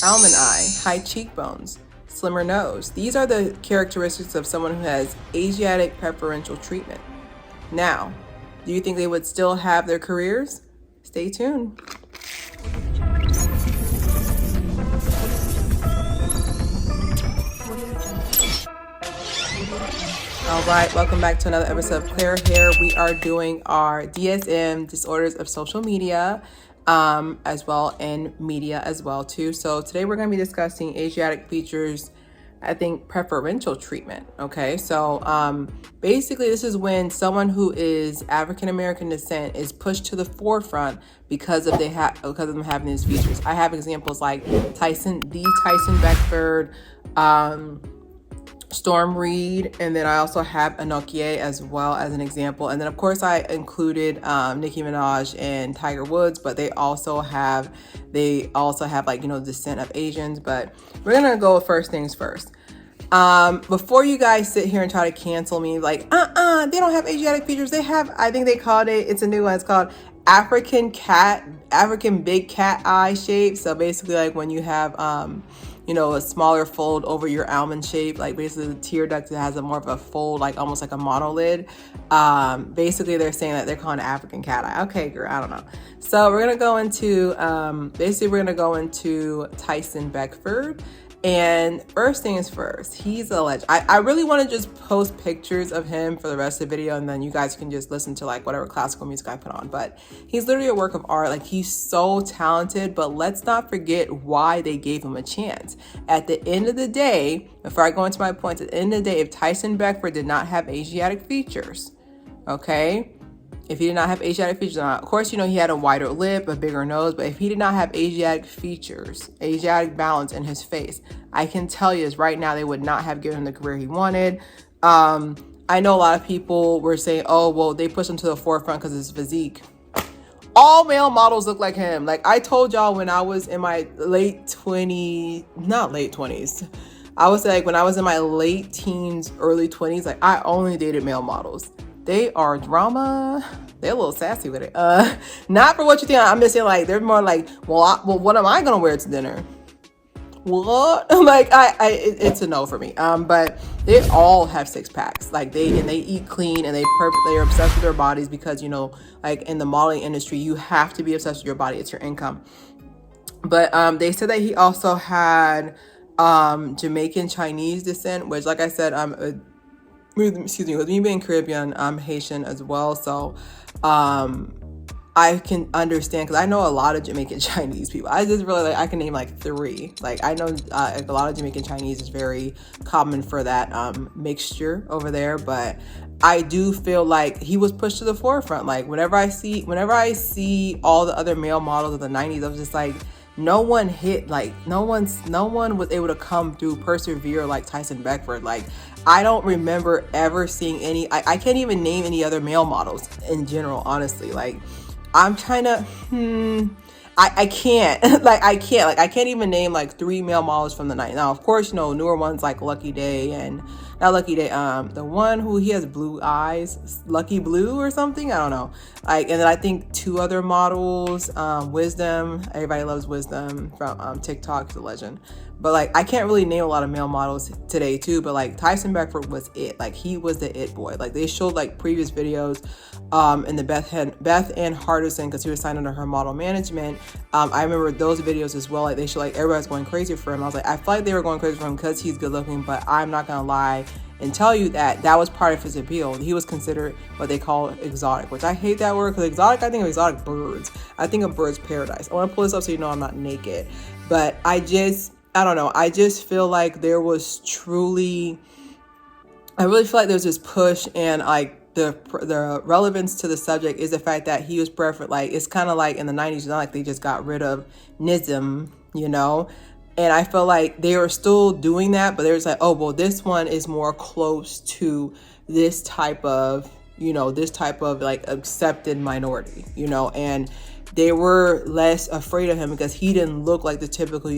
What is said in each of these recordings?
almond eye, high cheekbones, slimmer nose. These are the characteristics of someone who has Asiatic preferential treatment. Now, do you think they would still have their careers? Stay tuned. All right, welcome back to another episode of Claire Haire. We are doing our DSM, disorders of social media, as well, and media as well too. So today we're going to be discussing Asiatic features, I think preferential treatment. Okay, so basically this is when someone who is African American descent is pushed to the forefront because of them having these features. I have examples like Tyson Beckford, Storm Reid, and then I also have Anok Yai as well as an example. And then of course I included Nicki Minaj and Tiger Woods, but they also have like, descent of Asians. But we're gonna go with first things first. Before you guys sit here and try to cancel me, like, they don't have Asiatic features. They have, I think they called it's a new one. It's called African big cat eye shape. So basically like when you have, a smaller fold over your almond shape, like basically the tear duct that has a more of a fold, like almost like a monolid. Basically they're saying that they're calling it African cat eye. Okay, girl, I don't know. So we're gonna go into Tyson Beckford. And first things first, he's a legend. I really want to just post pictures of him for the rest of the video, and then you guys can just listen to like whatever classical music I put on. But he's literally a work of art. Like, he's so talented, but let's not forget why they gave him a chance. At the end of the day, before I go into my points, at the end of the day, if Tyson Beckford did not have Asiatic features, okay? If he did not have Asiatic features, of course, he had a wider lip, a bigger nose, but if he did not have Asiatic features, Asiatic balance in his face, I can tell you this right now, they would not have given him the career he wanted. I know a lot of people were saying, oh, well, they pushed him to the forefront because of his physique. All male models look like him. Like I told y'all when I was in my not late 20s. I would say like when I was in my late teens, early 20s, like I only dated male models. They are drama. They're a little sassy with it. Not for what you think. I'm just saying, like, they're more like, well, what am I gonna wear to dinner? What? Like, it's a no for me. But they all have six packs. Like they eat clean and they're obsessed with their bodies because like in the modeling industry, you have to be obsessed with your body. It's your income. But they said that he also had Jamaican Chinese descent, which, like I said, with me being Caribbean, I'm Haitian as well, so I can understand because I know a lot of Jamaican Chinese people. I just really I can name like three. Like I know a lot of Jamaican Chinese is very common for that mixture over there, but I do feel like he was pushed to the forefront. Like whenever I see all the other male models of the 90s, I was just like, no one was able to come through, persevere like Tyson Beckford. Like I don't remember ever seeing any, I can't even name any other male models in general, honestly. Like I'm trying to, I can't I can't even name like three male models from the night. Now, of course, newer ones like Lucky Day and not Lucky Day, the one who he has blue eyes, Lucky Blue or something. I don't know. Like, and then I think two other models, Wisdom. Everybody loves Wisdom from TikTok, the legend. But like, I can't really name a lot of male models today too. But like Tyson Beckford was it. Like he was the it boy. Like they showed like previous videos, in the Beth Ann Hardison, because he was signed under her model management. I remember those videos as well. Like they showed like everybody's going crazy for him. I was like, I feel like they were going crazy for him because he's good looking. But I'm not gonna lie and tell you that was part of his appeal. He was considered what they call exotic, which I hate that word because exotic, I think of exotic birds. I think of bird's paradise. I want to pull this up so I'm not naked. But I don't know. I just feel like there was truly, I really feel like there's this push, and like the relevance to the subject is the fact that he was preferred. Like it's kind of like in the 90s, it's not like they just got rid of Nism, And I feel like they were still doing that, but there's like, oh, well, this one is more close to this type of, like accepted minority, and they were less afraid of him because he didn't look like the typical,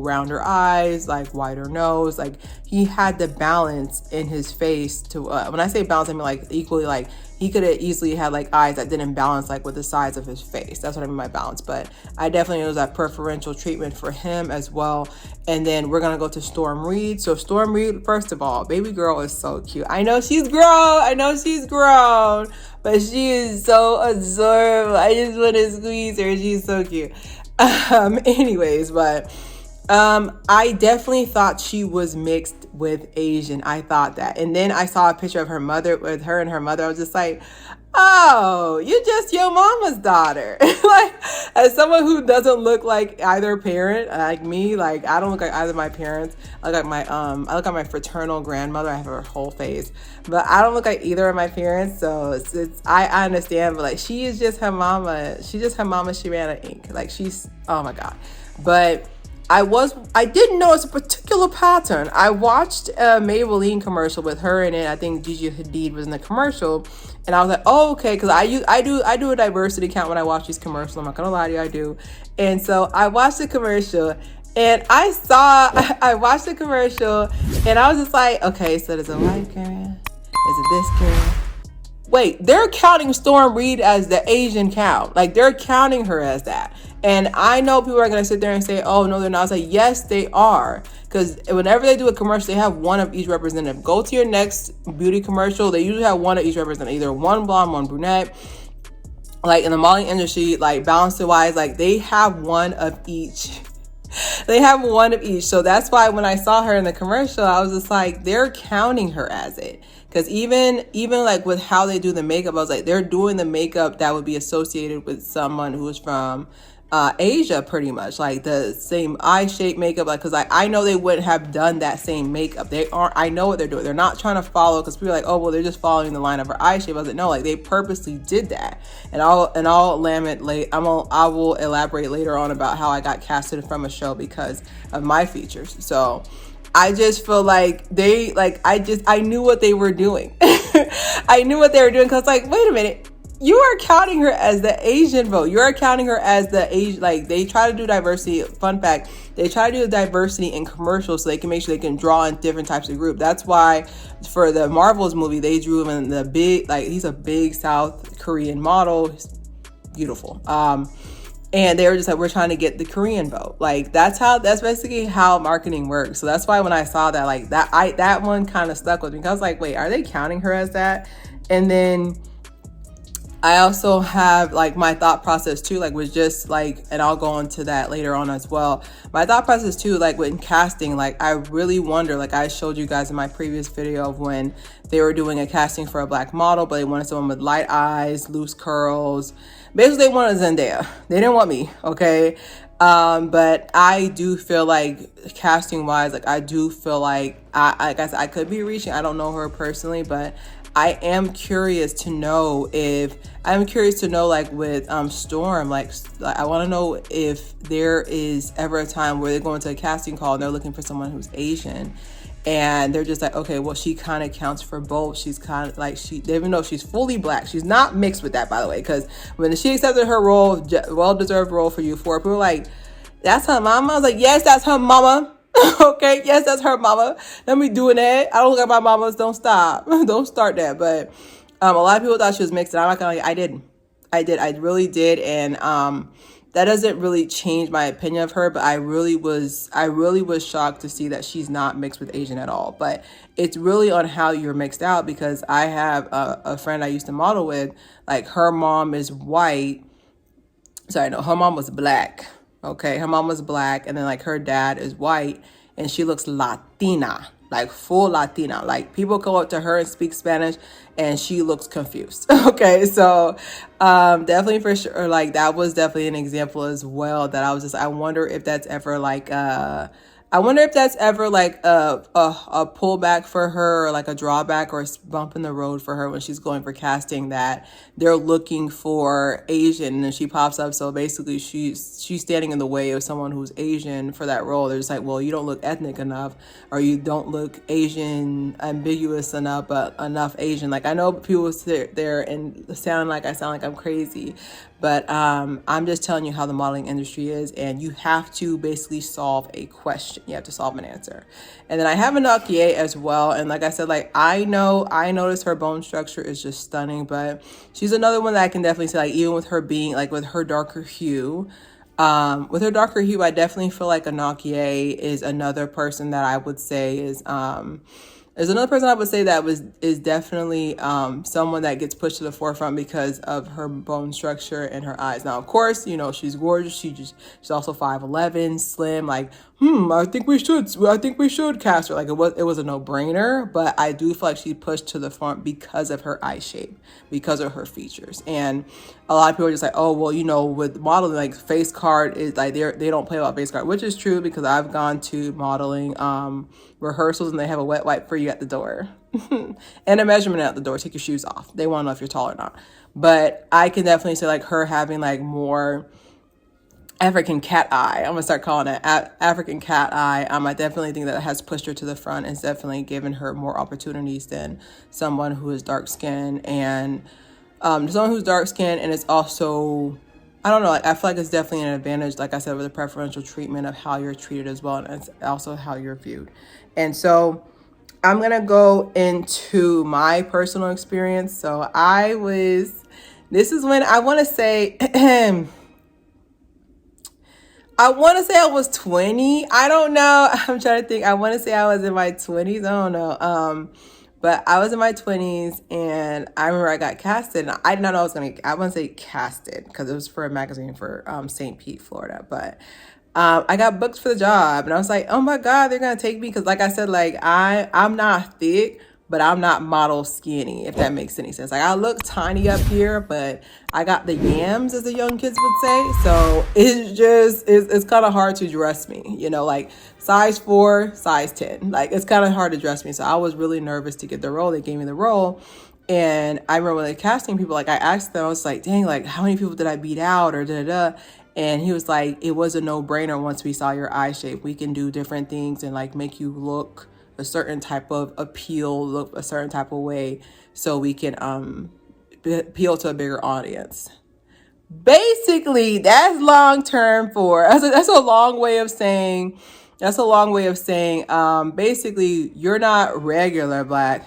rounder eyes, like wider nose. Like he had the balance in his face to, when I say balance, I mean like equally, like he could have easily had like eyes that didn't balance like with the size of his face. That's what I mean by balance. But I definitely know that preferential treatment for him as well. And then we're gonna go to Storm Reid. So Storm Reid, first of all, baby girl is so cute. I know she's grown, but she is so adorable. I just want to squeeze her. She's so cute. Anyways, but I definitely thought she was mixed with Asian. I thought that. And then I saw a picture of her mother with her and her mother. I was just like, oh, you're just your mama's daughter. Like, as someone who doesn't look like either parent, like me, like I don't look like either of my parents. I look like my fraternal grandmother. I have her whole face, but I don't look like either of my parents. So I understand, but like she is just her mama. She's just her mama. She ran an ink. Like she's, oh my God. But I didn't notice a particular pattern. I watched a Maybelline commercial with her in it. I think Gigi Hadid was in the commercial, and I was like, oh, okay, because I do a diversity count when I watch these commercials. I'm not gonna lie to you, I do. And so I watched the commercial, and I watched the commercial, and I was just like, okay, so there's a white girl, is it this girl? Wait, they're counting Storm Reid as the Asian cow. Like, they're counting her as that. And I know people are going to sit there and say, oh, no, they're not. I was like, yes, they are. Because whenever they do a commercial, they have one of each representative. Go to your next beauty commercial. They usually have one of each representative. Either one blonde, one brunette. Like, in the modeling industry, like, balance-wise, like, they have one of each. They have one of each. So that's why when I saw her in the commercial, I was just like, they're counting her as it. Because even like with how they do the makeup, I was like, they're doing the makeup that would be associated with someone who's from Asia, pretty much, like the same eye shape makeup. Like, because I know they wouldn't have done that same makeup. They aren't. I know what they're doing. They're not trying to follow, because people are like, oh well, they're just following the line of her eye shape. I was like, no, like they purposely did that. And I'll I will elaborate later on about how I got casted from a show because of my features. So I just feel like I knew what they were doing. I knew what they were doing, because like, wait a minute, you are counting her as the Asian vote. You are counting her as the Asian, like they try to do diversity. Fun fact, they try to do diversity in commercials so they can make sure they can draw in different types of group. That's why for the Marvels movie, they drew him in the big, like he's a big South Korean model. He's beautiful. And they were just like, we're trying to get the Korean vote. Like that's basically how marketing works. So that's why when I saw that, like that one kind of stuck with me. I was like, wait, are they counting her as that? And then I also have like my thought process too, like was just like, and I'll go into that later on as well. My thought process too, like when casting, like I really wonder, like I showed you guys in my previous video of when they were doing a casting for a black model, but they wanted someone with light eyes, loose curls. Basically, they wanted Zendaya. They didn't want me, okay? But I do feel like casting wise, like I do feel like I guess I could be reaching. I don't know her personally, but I am curious to know like with Storm, like I want to know if there is ever a time where they're going to a casting call and they're looking for someone who's Asian. And they're just like, okay, well, she kind of counts for both. She's kind of like, even though she's fully black, she's not mixed with that, by the way, because when she accepted her role, well-deserved role for Euphoria, people were like, that's her mama? I was like, yes, that's her mama. Okay, yes, that's her mama. Let me doing that. I don't look at my mamas. Don't stop. Don't start that. But a lot of people thought she was mixed, and I'm not gonna lie, I really did. And that doesn't really change my opinion of her, but I really was shocked to see that she's not mixed with Asian at all. But it's really on how you're mixed out, because I have a friend I used to model with, like her mom is white. Sorry, no, her mom was black. Okay, her mom was black, and then like her dad is white, and she looks Latina, like full Latina. Like people go up to her and speak Spanish, and she looks confused. Okay, so definitely for sure, like that was definitely an example as well that I was just, I wonder if that's ever like a pullback for her, or like a drawback or a bump in the road for her when she's going for casting, that they're looking for Asian and she pops up. So basically she's standing in the way of someone who's Asian for that role. They're just like, well, you don't look ethnic enough, or you don't look Asian ambiguous enough, but enough Asian. Like I know people sit there and I sound like I'm crazy, But I'm just telling you how the modeling industry is, and you have to basically solve a question. You have to solve an answer. And then I have Anok Yai as well. And like I said, like I noticed her bone structure is just stunning, but she's another one that I can definitely say, like, even with her being like with her darker hue, I definitely feel like Anok Yai is another person that I would say is another person I would say that is definitely someone that gets pushed to the forefront because of her bone structure and her eyes. Now, of course, you know, she's gorgeous. She's also 5'11", slim. Like, I think we should cast her. Like, it was a no-brainer, but I do feel like she pushed to the front because of her eye shape, because of her features. And a lot of people are just like, oh, well, you know, with modeling, like face card is like they don't play about face card, which is true because I've gone to modeling rehearsals and they have a wet wipe for you at the door and a measurement at the door. Take your shoes off. They want to know if you're tall or not. But I can definitely say like her having like more African cat eye. I'm gonna start calling it African cat eye. I definitely think that has pushed her to the front. It's definitely given her more opportunities than someone who is dark skinned and someone who's dark skinned, and it's also, I don't know, like I feel like it's definitely an advantage, like I said, with the preferential treatment of how you're treated as well, and it's also how you're viewed. And so I'm gonna go into my personal experience. So this is when I want to say I want to say I was 20. I don't know. I'm trying to think. I want to say I was in my 20s. I don't know. But I was in my 20s and I remember I got casted. And I did not know I wouldn't say casted because it was for a magazine for St. Pete, Florida. But I got booked for the job and I was like, oh my God, they're going to take me. Because like I said, like I'm not thick, but I'm not model skinny, if that makes any sense. Like I look tiny up here, but I got the yams, as the young kids would say. So it's kind of hard to dress me, you know, like size 4, size 10. Like it's kind of hard to dress me. So I was really nervous to get the role. They gave me the role. And I remember when they casting people, like I asked them, I was like, dang, like how many people did I beat out or da-da-da? And he was like, it was a no-brainer once we saw your eye shape. We can do different things and like make you look a certain type of appeal, look a certain type of way, so we can appeal to a bigger audience. Basically, that's long term for that's a long way of saying basically you're not regular Black,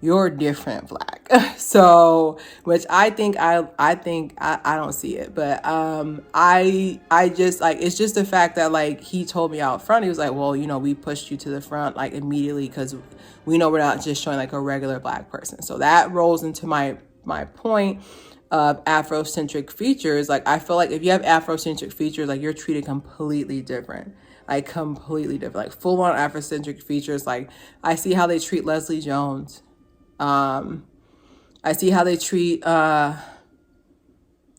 you're different Black. So, which I think I don't see it, but I just like, it's just the fact that like he told me out front, he was like, well, you know, we pushed you to the front like immediately because we know we're not just showing like a regular Black person. So that rolls into my point of Afrocentric features. Like I feel like if you have Afrocentric features, like you're treated completely different. Like completely different, like full on Afrocentric features. Like I see how they treat Leslie Jones. I see how they treat,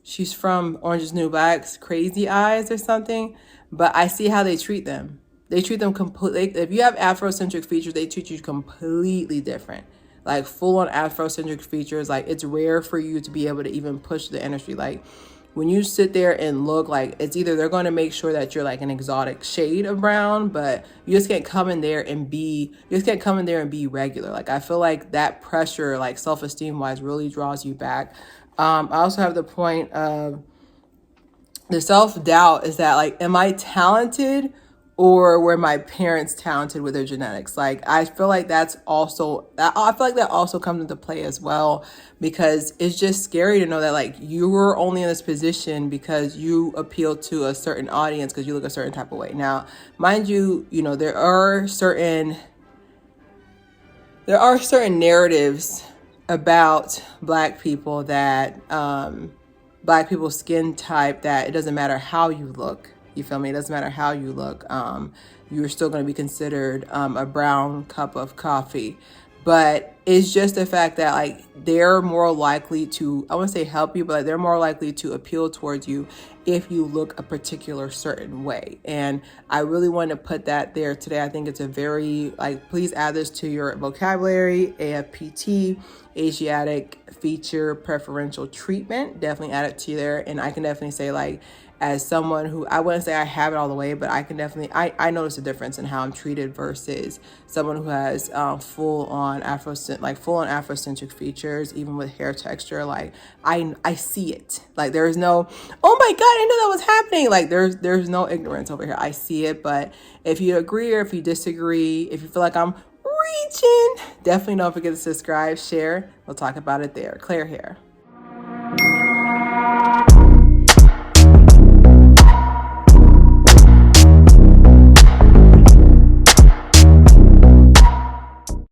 she's from Orange is the New Black's Crazy Eyes or something, but I see how they treat them. They treat them completely, if you have Afrocentric features, they treat you completely different. Like full on Afrocentric features, like it's rare for you to be able to even push the industry. Like when you sit there and look, like it's either they're going to make sure that you're like an exotic shade of brown, but you just can't come in there and be regular. Like I feel like that pressure, like self-esteem wise, really draws you back. I also have the point of the self-doubt is that like, am I talented or were my parents talented with their genetics? Like, I feel like I feel like that also comes into play as well, because it's just scary to know that like you were only in this position because you appeal to a certain audience because you look a certain type of way. Now, mind you, you know, there are certain narratives about Black people that, Black people's skin type, that it doesn't matter how you look. You feel me? It doesn't matter how you look. You're still going to be considered a brown cup of coffee. But it's just the fact that like they're more likely to, I wouldn't say help you, but they're more likely to appeal towards you if you look a particular certain way. And I really want to put that there today. I think it's a very, like, please add this to your vocabulary. AFPT, Asiatic feature preferential treatment. Definitely add it to there. And I can definitely say like, as someone who, I wouldn't say I have it all the way, but I can definitely, I notice a difference in how I'm treated versus someone who has full on Afrocentric features, even with hair texture. Like I see it. Like there's no, oh my God, I knew that was happening. Like there's no ignorance over here. I see it. But if you agree or if you disagree, if you feel like I'm reaching, definitely don't forget to subscribe, share. We'll talk about it there. Claire here.